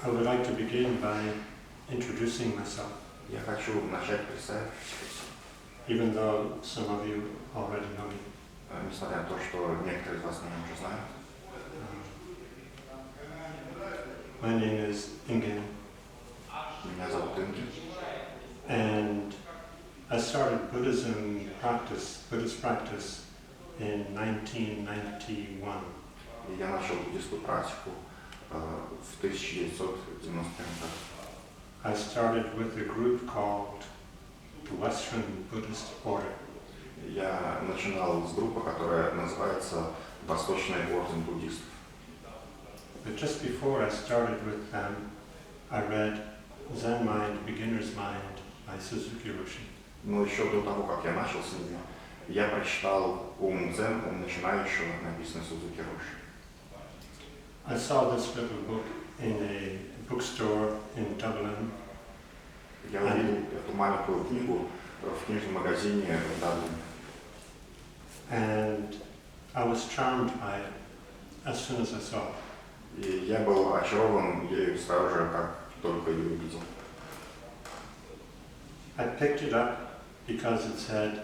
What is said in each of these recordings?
I would like to begin by introducing myself. Я хочу начать представить, even though some of you already know me. Несмотря на то, что некоторые из вас меня уже знают. My name is Ingen. Меня зовут Инген. And I started Buddhist practice in 1991. И я начал буддийскую практику в 1991 году. I started with a group called the Western Buddhist Order. Я начинал с группы, которая называется Восточный орден буддистов. But just before I started with them, I read Zen Mind, Beginner's Mind by Suzuki Roshi. Но еще до того, как я начал с ними, я прочитал «Ум дзен», «Ум начинающего», написанный Судзуки Роши. I saw this little book in a bookstore in Dublin. Я увидел эту маленькую книгу в книжном магазине в Дублине. And I was charmed by it as soon as I saw it. И я был очарован ею сразу же, как только ее увидел. I picked it up because it said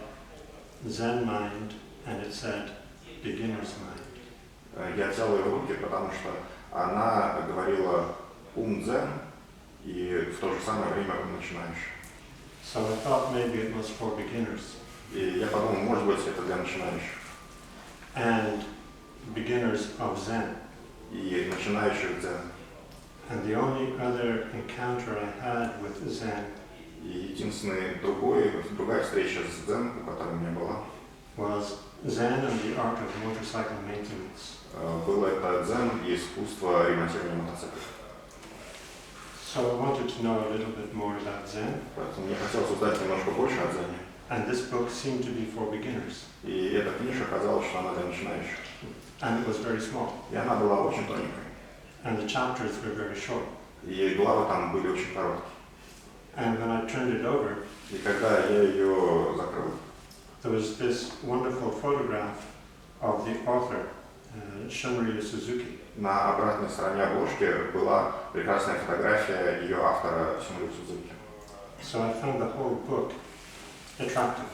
Zen Mind and it said Beginner's Mind. Я взял ее в руки, потому что она говорила «ум дзен» и в то же самое время «ум начинающий». So I thought maybe it was for beginners. И я подумал, может быть, это для начинающих. And beginners of Zen. И начинающих дзен. And the only other encounter I had with Zen И другая встреча с дзен, которая у меня была, was Zen and the art of motorcycle maintenance. было это дзен и искусство ремонтирования мотоциклов. So I wanted to know a little bit more about Zen. Поэтому мне хотелось узнать немножко больше о дзене. And this book seemed to be for beginners. И эта книжка оказалась, что она для начинающих. And it was very small. И она была очень тоненькой. And the chapters were very short. И главы там были очень короткие. And when I turned it over, И когда я ее закрыл, there was this wonderful photograph of the author, Sюнрю Судзуки. на обратной стороне обложки была прекрасная фотография ее автора Сюнрю Судзуки. So I found the whole book attractive.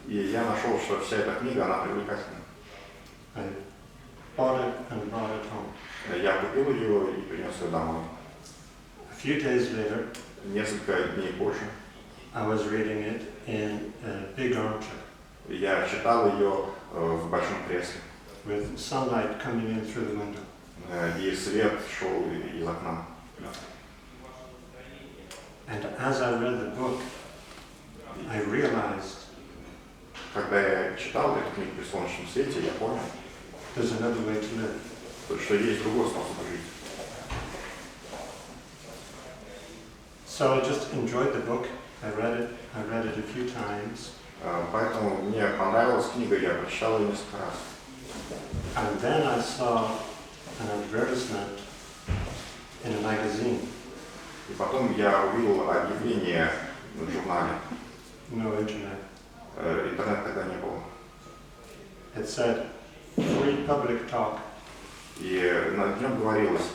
И я нашел, что вся эта книга, она привлекательна. I bought it and brought it home. Я купил ее и принес ее домой. A few days later, Несколько дней позже I was reading it in a big armchair я читал ее в большом кресле. with sunlight coming in through the window. И свет шел из окна. And as I read the book, I realized Когда я читал эту книгу при солнечном свете, я понял, there's another way to live. что есть другой способ жить. So I just enjoyed the book. I read it a few times. Поэтому мне понравилась книга, я прочитал ее несколько раз. And then I saw an advertisement in a magazine. И потом я увидел объявление в журнале. No internet. Интернет тогда не было. It said, free public talk. И на нем говорилось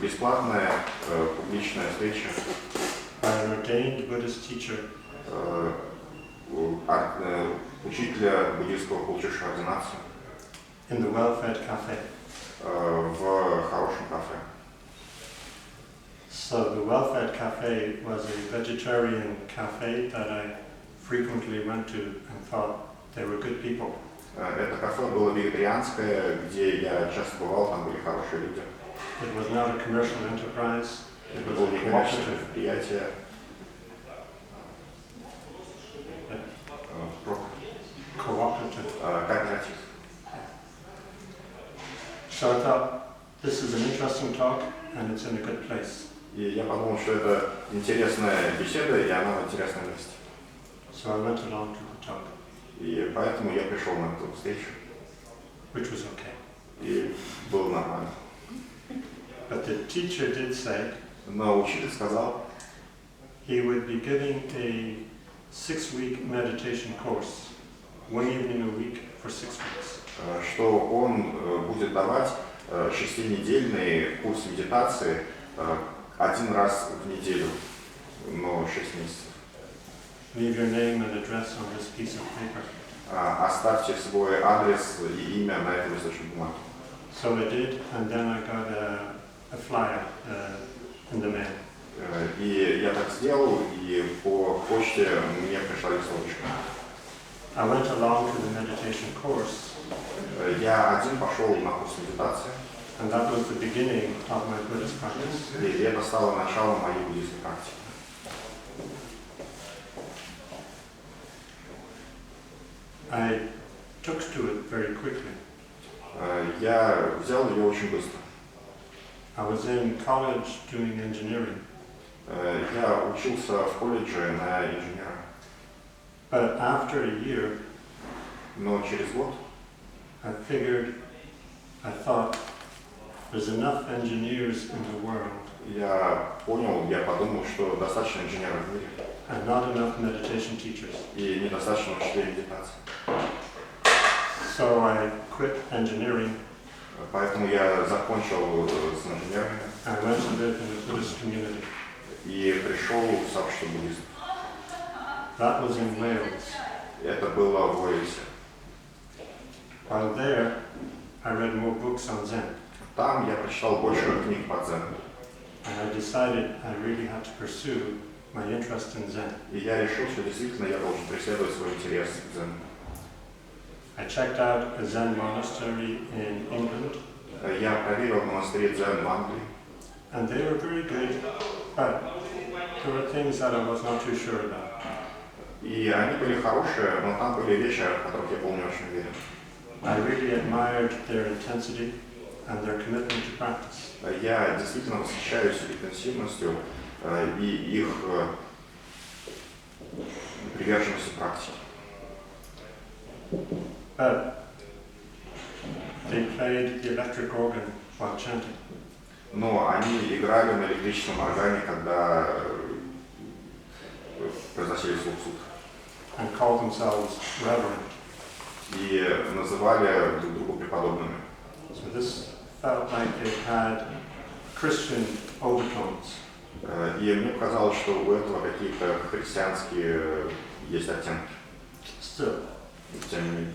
бесплатная публичная встреча By an ordained Buddhist teacher учителя буддийского, получившего ординацию in the well-fed cafe. в хорошем кафе. So the well-fed cafe was a vegetarian cafe that I frequently went to and thought they were good people. Это кафе было вегетарианское, где я часто бывал, там были хорошие люди. It was not a commercial enterprise. It was было a некоммерческое cooperative. предприятие. Cooperative. Кооператив. So I thought, this is an interesting talk and it's in a good place. И я подумал, что это интересная беседа, и она в интересном месте. So I went along to the talk, И поэтому я пришел на эту встречу. which was okay. И было нормально. But the teacher did say Но учитель сказал, he would be giving a 6-week meditation course, one evening a week for 6 weeks. Что он будет давать 6-недельный курс медитации один раз в неделю, но 6 месяцев. Leave your name and address on this piece of paper. Оставьте свой адрес и имя на этой листочке бумаги. So I did, and then I got a flyer in the mail. И я так сделал, и по почте мне пришла листовочка. I went along to the meditation course. Я один пошел на курс медитации. And that was the beginning of my Buddhist practice. И это стало началом моей буддийской практики. I took to it very quickly. Я взял ее очень быстро. I was in college doing engineering. Я учился в колледже на инженера. But after a year, Но через год I thought, there's enough engineers in the world я подумал, что достаточно инженеров в мире and not enough meditation teachers. и недостаточно учителей медитации. So I quit engineering. Поэтому я закончил с инженерами. I went to live in a Buddhist community. И пришел в сообщество буддистов. That was in Wales. Это было в Уэльсе. While there, I read more books on Zen. Там я прочитал больше книг по дзену. And I decided I really had to pursue my interest in Zen. И я решил, что действительно я должен преследовать свой интерес к дзену. I checked out a Zen monastery in England. Я проверил монастырь дзен в Англии. And they were very good, but there were things that I was not too sure about. И они были хорошие, но там были вещи, о которых я был не очень уверен. I really admired their intensity and their commitment to practice. Я действительно восхищаюсь интенсивностью и их приверженностью практике. But they played the electric organ while chanting. Но они играли на электрическом органе, когда произносили слух суд. And called themselves reverend. И называли друг друга преподобными. So this felt like it had Christian overtones. И мне показалось, что у этого какие-то христианские есть оттенки. Still, Тем не менее.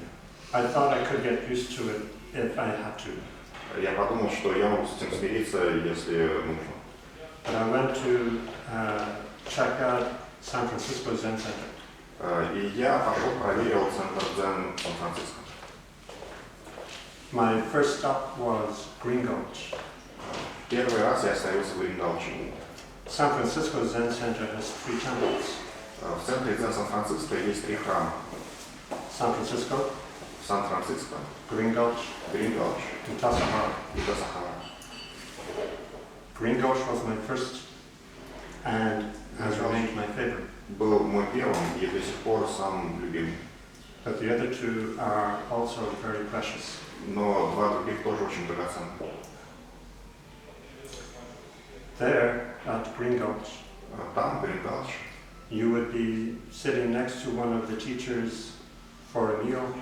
I thought I could get used to it if I had to. Я подумал, что я могу с этим смириться, если нужно. But I went to check out San Francisco Zen Center. И я пошел проверил центр дзен в Сан-Франциско. My first stop was Green Gulch. Первый раз я остановился в Грин-Галче. San Francisco Zen Center has 3 temples. В центре дзен Сан-Франциско есть 3 храма. San Francisco, Сан-Франциско, Green Gulch, Грин-Галч and Tassajara. и Тасахара. Green Gulch was my first and has remained my favorite. Был мой первым и до сих пор самым любимым. But the other 2 are also very precious. Но 2 других тоже очень драгоценны. There, at Green Gulch, Там, в Грин-Галче, you would be sitting next to one of the teachers for a meal,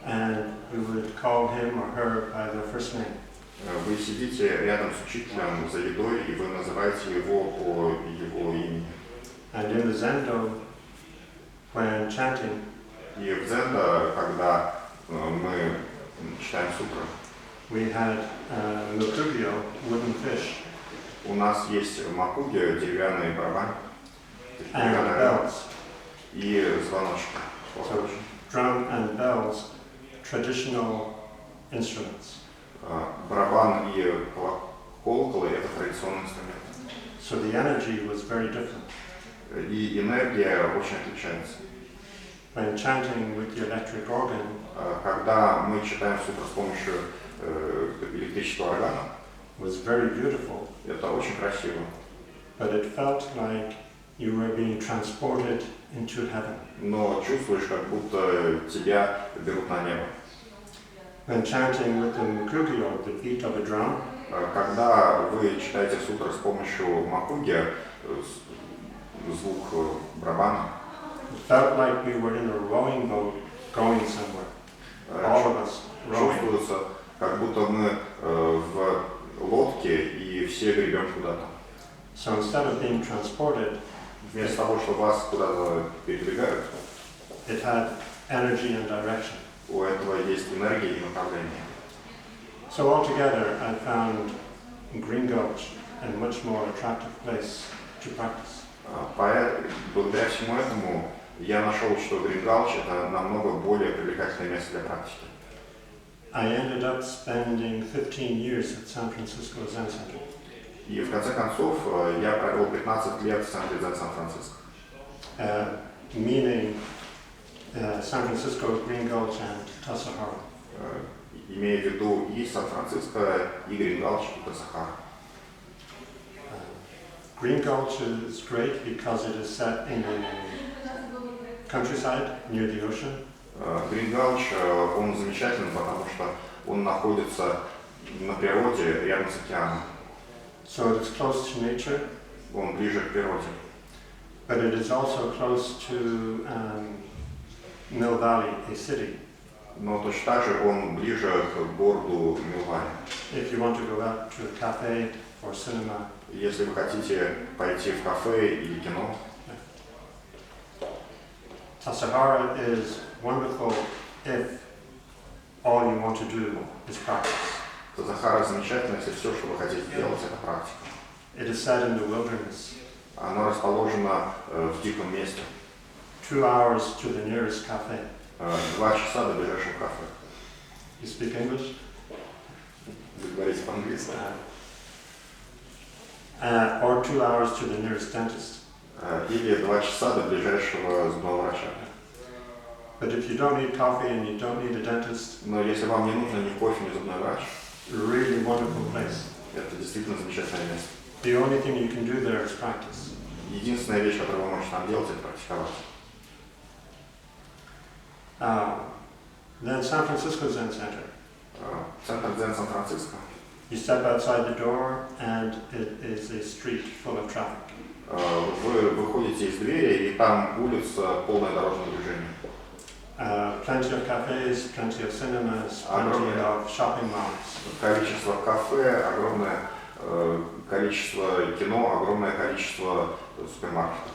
and you would call him or her by their first name. Вы сидите рядом с учителем за едой, и вы называете его по его имени. And in the Zendo, when chanting, И в дзендо, когда мы читаем сутры, we had Mukugyo, wooden fish, у нас есть макуги, деревянный барабан, and bells. и звоночки. So drum and bells, traditional instruments. Барабан и колоколы — это традиционный инструмент. So the energy was very different. И энергия очень отличается. When chanting with the electric organ, Когда мы читаем сутру с помощью электрического органа, was very beautiful, это очень красиво. but it felt like you were being transported into heaven. Но чувствуешь, как будто тебя берут на небо. When chanting with the Mukugyo, the beat of a drum, Когда вы читаете сутры с помощью макуги, звук барабана, it felt like we were in a rowing boat going somewhere. All of us rowing. чувствуется, как будто мы в лодке и все гребем куда-то. So instead of being transported, Вместо того, чтобы вас куда-то передвигают, it had energy and direction. у этого есть энергия и направление. So altogether, I found Green Gulch a much more attractive place to practice. Благодаря всему этому я нашел, что Грингалч это намного более привлекательное место для практики. I ended up spending 15 years at San Francisco Zen Center. И в конце концов я провел 15 лет в центре Дзен Сан-Франциско. Meaning San Francisco, Green Gulch and Tassajara. Имея в виду и Сан-Франциско, и Грингалч, и Тассахара. Green Gulch is great because it is set in a countryside near the ocean. Грингалч, он замечательный, потому что он находится на природе, рядом с океаном. So it is close to nature. Он ближе к природе. But it is also close to Mill Valley, a city. Но точно так же он ближе к городу Милвале. If you want to go out to a cafe or cinema, если вы хотите пойти в кафе или кино, Tassajara is wonderful if all you want to do is practice. Тассахара замечательно, если все, что вы хотите делать, это практика. It is set in the wilderness. Оно расположено в диком месте. 2 hours to the nearest cafe. 2 часа до ближайшего кафе. You speak English? Вы говорите по-английски. Or 2 hours to the nearest dentist. Или 2 часа до ближайшего зубного врача. But if you don't need coffee and you don't need a dentist, Но если вам не нужно ни кофе, ни зубной врач, really wonderful place. это действительно замечательное место. The only thing you can do there is practice. Единственная вещь, которую вы можете там делать, это практиковать. Then San Francisco Zen Center. Центр Дзен Сан-Франциско. You step outside the door and it is a street full of traffic. Вы выходите из двери, и там улица, полное дорожное движение. Plenty of cafes, plenty of cinemas, plenty of shopping malls. Количество кафе, огромное количество кино, огромное количество супермаркетов.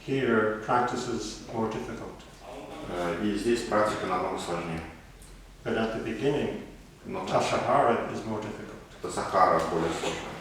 Here, practice is more difficult. И здесь практика намного сложнее. But at the beginning, Но Tassajara is more difficult. Тассахара более сложная.